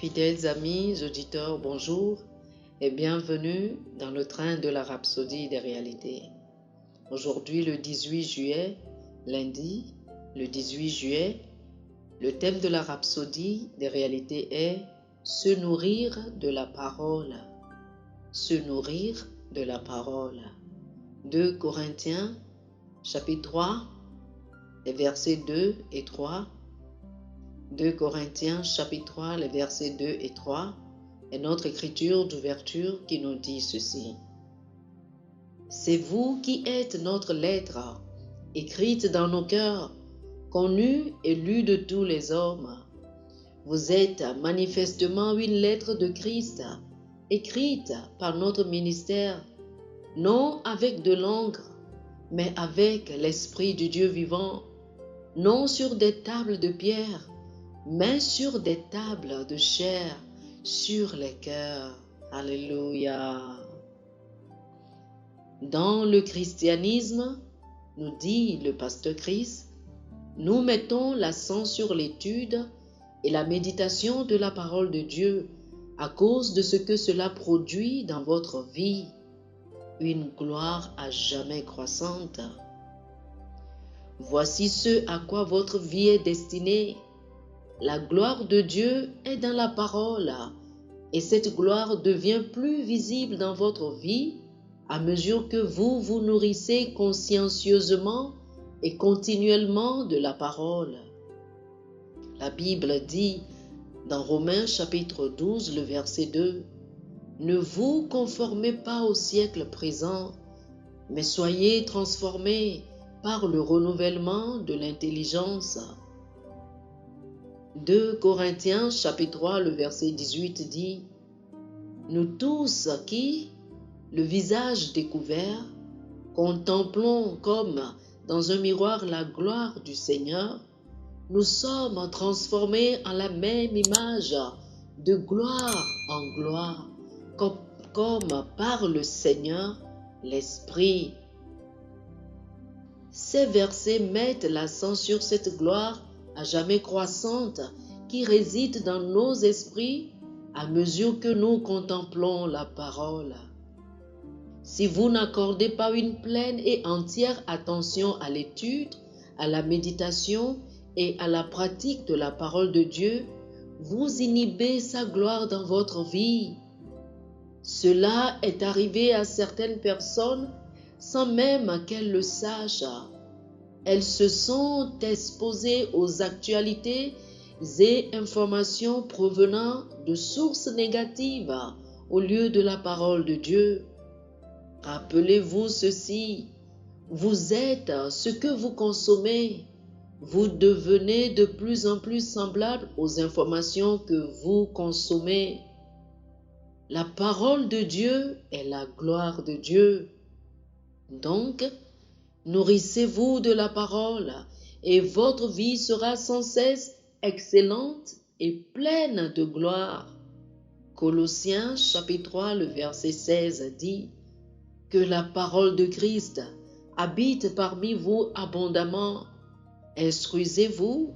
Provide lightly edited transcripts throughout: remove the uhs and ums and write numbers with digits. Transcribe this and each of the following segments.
Fidèles amis, auditeurs, bonjour et bienvenue dans le train de la rhapsodie des réalités. Aujourd'hui, le 18 juillet, lundi, le 18 juillet, le thème de la rhapsodie des réalités est « Se nourrir de la parole ». Se nourrir de la parole. 2 Corinthiens, chapitre 3, les versets 2 et 3. 2 Corinthiens chapitre 3, les versets 2 et 3 est notre écriture d'ouverture qui nous dit ceci. C'est vous qui êtes notre lettre, écrite dans nos cœurs, connue et lue de tous les hommes. Vous êtes manifestement une lettre de Christ, écrite par notre ministère, non avec de l'encre, mais avec l'Esprit du Dieu vivant, non sur des tables de pierre, mais sur des tables de chair, sur les cœurs. Alléluia. Dans le christianisme, nous dit le pasteur Chris, nous mettons l'accent sur l'étude et la méditation de la parole de Dieu à cause de ce que cela produit dans votre vie, une gloire à jamais croissante. Voici ce à quoi votre vie est destinée. La gloire de Dieu est dans la parole et cette gloire devient plus visible dans votre vie à mesure que vous vous nourrissez consciencieusement et continuellement de la parole. La Bible dit dans Romains chapitre 12, le verset 2, « Ne vous conformez pas au siècle présent, mais soyez transformés par le renouvellement de l'intelligence. » 2 Corinthiens chapitre 3, le verset 18 dit « Nous tous qui, le visage découvert, contemplons comme dans un miroir la gloire du Seigneur, nous sommes transformés en la même image de gloire en gloire, comme par le Seigneur l'Esprit. » Ces versets mettent l'accent sur cette gloire à jamais croissante qui réside dans nos esprits à mesure que nous contemplons la parole. Si vous n'accordez pas une pleine et entière attention à l'étude, à la méditation et à la pratique de la parole de Dieu, vous inhibez sa gloire dans votre vie. Cela est arrivé à certaines personnes sans même qu'elles le sachent. Elles se sont exposées aux actualités et informations provenant de sources négatives au lieu de la parole de Dieu. Rappelez-vous ceci, vous êtes ce que vous consommez. Vous devenez de plus en plus semblable aux informations que vous consommez. La parole de Dieu est la gloire de Dieu. Donc, nourrissez-vous de la parole et votre vie sera sans cesse excellente et pleine de gloire. Colossiens chapitre 3, le verset 16 dit « Que la parole de Christ habite parmi vous abondamment. Instruisez-vous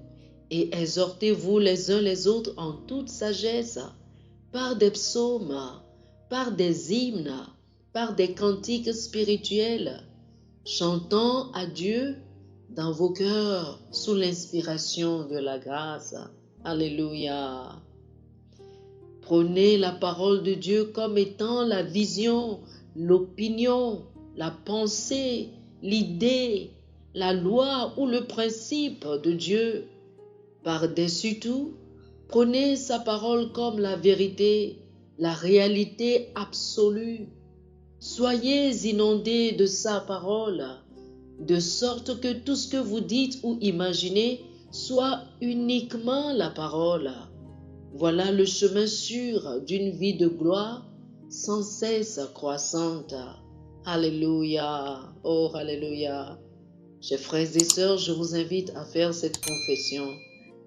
et exhortez-vous les uns les autres en toute sagesse, par des psaumes, par des hymnes, par des cantiques spirituels, chantant à Dieu dans vos cœurs sous l'inspiration de la grâce. » Alléluia. Prenez la parole de Dieu comme étant la vision, l'opinion, la pensée, l'idée, la loi ou le principe de Dieu. Par-dessus tout, prenez sa parole comme la vérité, la réalité absolue. Soyez inondés de sa parole, de sorte que tout ce que vous dites ou imaginez soit uniquement la parole. Voilà le chemin sûr d'une vie de gloire sans cesse croissante. Alléluia, oh alléluia. Chers frères et sœurs, je vous invite à faire cette confession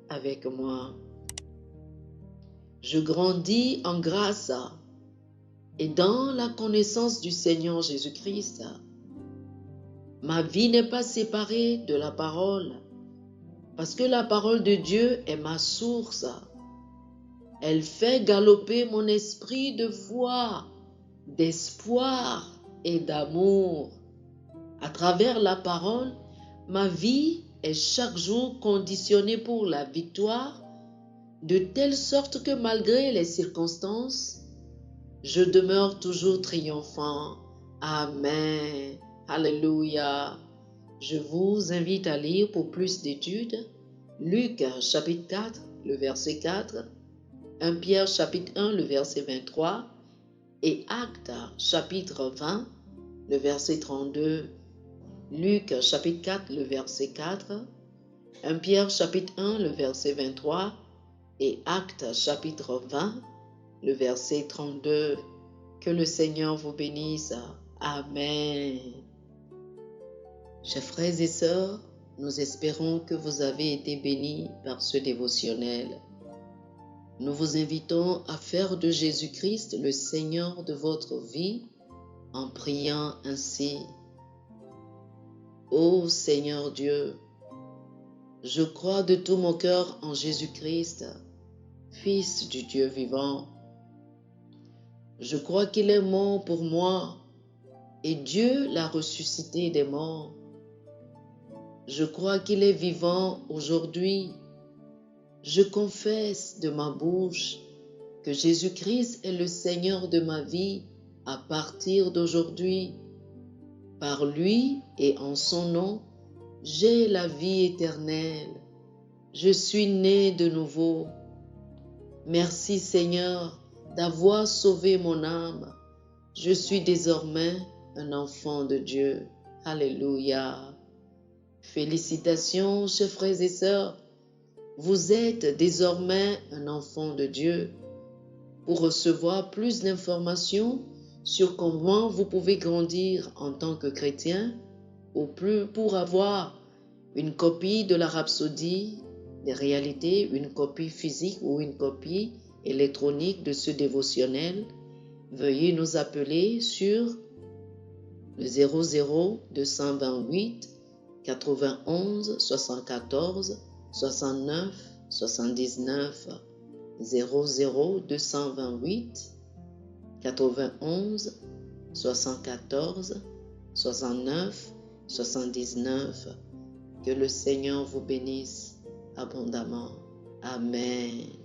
avec moi. Je grandis en grâce et dans la connaissance du Seigneur Jésus-Christ. Ma vie n'est pas séparée de la parole, parce que la parole de Dieu est ma source. Elle fait galoper mon esprit de foi, d'espoir et d'amour. À travers la parole, ma vie est chaque jour conditionnée pour la victoire, de telle sorte que malgré les circonstances, je demeure toujours triomphant. Amen. Alléluia. Je vous invite à lire pour plus d'études Luc chapitre 4, le verset 4, 1 Pierre chapitre 1, le verset 23 et Actes chapitre 20, le verset 32. Luc chapitre 4, le verset 4, 1 Pierre chapitre 1, le verset 23 et Actes chapitre 20, le verset 32. Que le Seigneur vous bénisse. Amen. Chers frères et sœurs, nous espérons que vous avez été bénis par ce dévotionnel. Nous vous invitons à faire de Jésus-Christ le Seigneur de votre vie en priant ainsi. Ô Seigneur Dieu, je crois de tout mon cœur en Jésus-Christ, Fils du Dieu vivant. Je crois qu'il est mort pour moi et Dieu l'a ressuscité des morts. Je crois qu'il est vivant aujourd'hui. Je confesse de ma bouche que Jésus-Christ est le Seigneur de ma vie à partir d'aujourd'hui. Par lui et en son nom, j'ai la vie éternelle. Je suis né de nouveau. Merci Seigneur d'avoir sauvé mon âme. Je suis désormais un enfant de Dieu. Alléluia. Félicitations, chers frères et sœurs. Vous êtes désormais un enfant de Dieu. Pour recevoir plus d'informations sur comment vous pouvez grandir en tant que chrétien, ou plus pour avoir une copie de la Rhapsodie des réalités, une copie physique ou une copie électronique de ce dévotionnel, veuillez nous appeler sur le 00 228 91 74 69 79 00 228 91 74 69 79. Que le Seigneur vous bénisse abondamment. Amen.